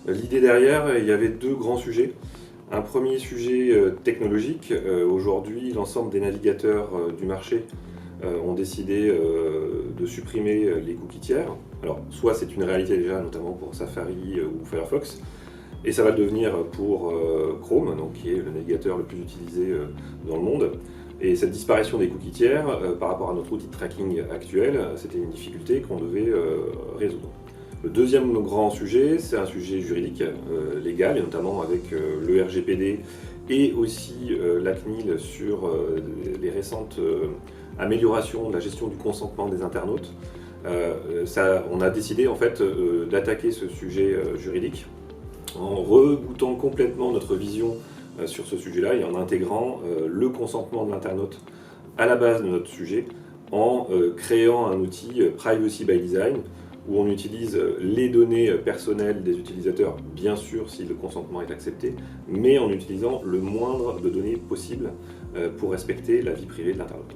L'idée derrière, il y avait deux grands sujets. Un premier sujet technologique. Aujourd'hui, l'ensemble des navigateurs du marché ont décidé de supprimer les cookies tiers. Alors, soit c'est une réalité déjà, notamment pour Safari ou Firefox, et ça va le devenir pour Chrome, donc, qui est le navigateur le plus utilisé dans le monde. Et cette disparition des cookies tiers, par rapport à notre outil de tracking actuel, c'était une difficulté qu'on devait résoudre. Le deuxième grand sujet, c'est un sujet juridique, légal, et notamment avec le RGPD et aussi la CNIL sur les récentes améliorations de la gestion du consentement des internautes. On a décidé en fait d'attaquer ce sujet juridique en rebootant complètement notre vision sur ce sujet-là et en intégrant le consentement de l'internaute à la base de notre sujet, en créant un outil Privacy by Design où on utilise les données personnelles des utilisateurs, bien sûr si le consentement est accepté, mais en utilisant le moindre de données possible pour respecter la vie privée de l'internaute.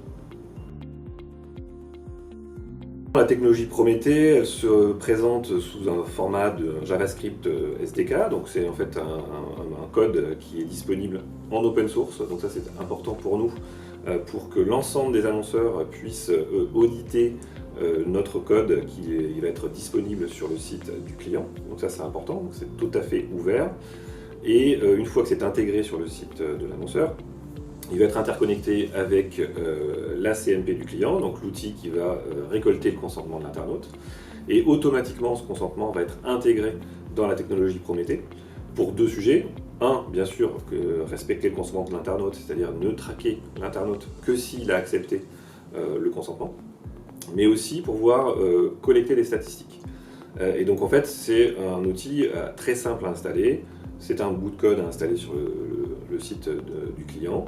La technologie Prométhée, elle se présente sous un format de JavaScript SDK, donc c'est en fait un code qui est disponible en open source, donc ça c'est important pour nous, pour que l'ensemble des annonceurs puissent auditer notre code qui va être disponible sur le site du client, donc ça c'est important, donc c'est tout à fait ouvert, et une fois que c'est intégré sur le site de l'annonceur, il va être interconnecté avec la CMP du client, donc l'outil qui va récolter le consentement de l'internaute. Et automatiquement, ce consentement va être intégré dans la technologie Prométhée pour deux sujets. Un, bien sûr, respecter le consentement de l'internaute, c'est-à-dire ne traquer l'internaute que s'il a accepté le consentement, mais aussi pour pouvoir collecter des statistiques. Et donc en fait, c'est un outil très simple à installer. C'est un bout de code à installer sur le site du client.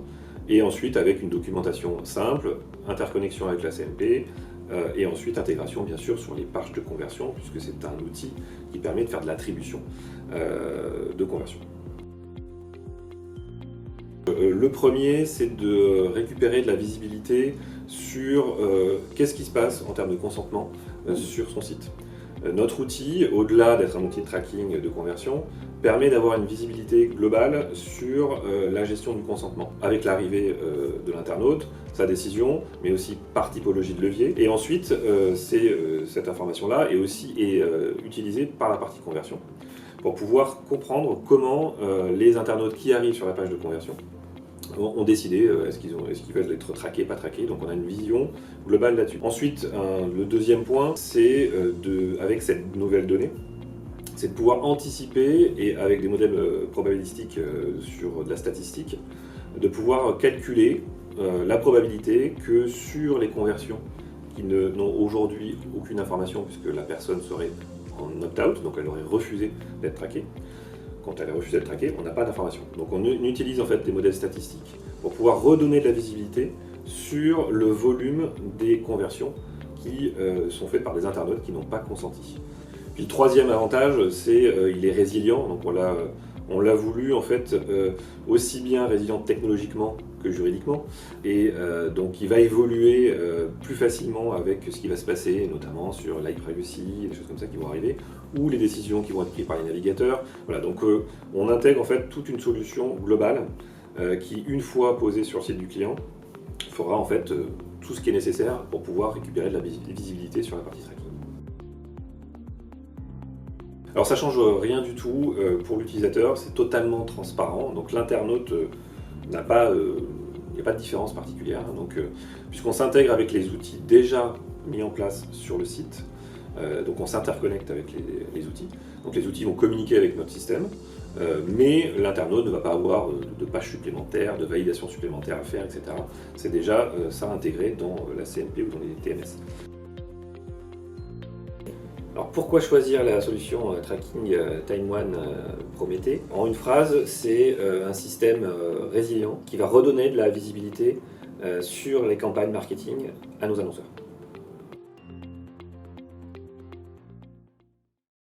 Et ensuite avec une documentation simple, interconnexion avec la CMP, et ensuite intégration bien sûr sur les pages de conversion, puisque c'est un outil qui permet de faire de l'attribution de conversion. Le premier, c'est de récupérer de la visibilité sur qu'est-ce qui se passe en termes de consentement sur son site. Notre outil, au-delà d'être un outil de tracking de conversion, permet d'avoir une visibilité globale sur la gestion du consentement, avec l'arrivée de l'internaute, sa décision, mais aussi par typologie de levier. Et ensuite, cette information-là est aussi utilisée par la partie conversion, pour pouvoir comprendre comment les internautes qui arrivent sur la page de conversion ont décidé est-ce qu'ils veulent être traqués, pas traqués, donc on a une vision globale là-dessus. Ensuite, le deuxième point, c'est avec cette nouvelle donnée, c'est de pouvoir anticiper, et avec des modèles probabilistiques sur de la statistique, de pouvoir calculer la probabilité que sur les conversions qui n'ont aujourd'hui aucune information, puisque la personne serait en opt-out, donc elle aurait refusé d'être traquée. Quand elle est refusée d'être traquée, on n'a pas d'information. Donc on utilise en fait des modèles statistiques pour pouvoir redonner de la visibilité sur le volume des conversions qui sont faites par des internautes qui n'ont pas consenti. Puis le troisième avantage, c'est il est résilient. Donc on l'a voulu en fait aussi bien résilient technologiquement que juridiquement, et donc il va évoluer plus facilement avec ce qui va se passer, notamment sur l'iPrivacy, des choses comme ça qui vont arriver, ou les décisions qui vont être prises par les navigateurs. Voilà, donc on intègre en fait toute une solution globale qui, une fois posée sur le site du client, fera en fait tout ce qui est nécessaire pour pouvoir récupérer de la visibilité sur la partie tracking. Alors ça change rien du tout pour l'utilisateur, c'est totalement transparent, donc l'internaute il n'y a pas de différence particulière, donc, puisqu'on s'intègre avec les outils déjà mis en place sur le site, donc on s'interconnecte avec les outils, donc les outils vont communiquer avec notre système, mais l'internaute ne va pas avoir de pages supplémentaires, de validation supplémentaire à faire, etc. C'est déjà ça intégré dans la CMP ou dans les TMS. Alors pourquoi choisir la solution tracking TimeOne Prométhée? En une phrase, c'est un système résilient qui va redonner de la visibilité sur les campagnes marketing à nos annonceurs.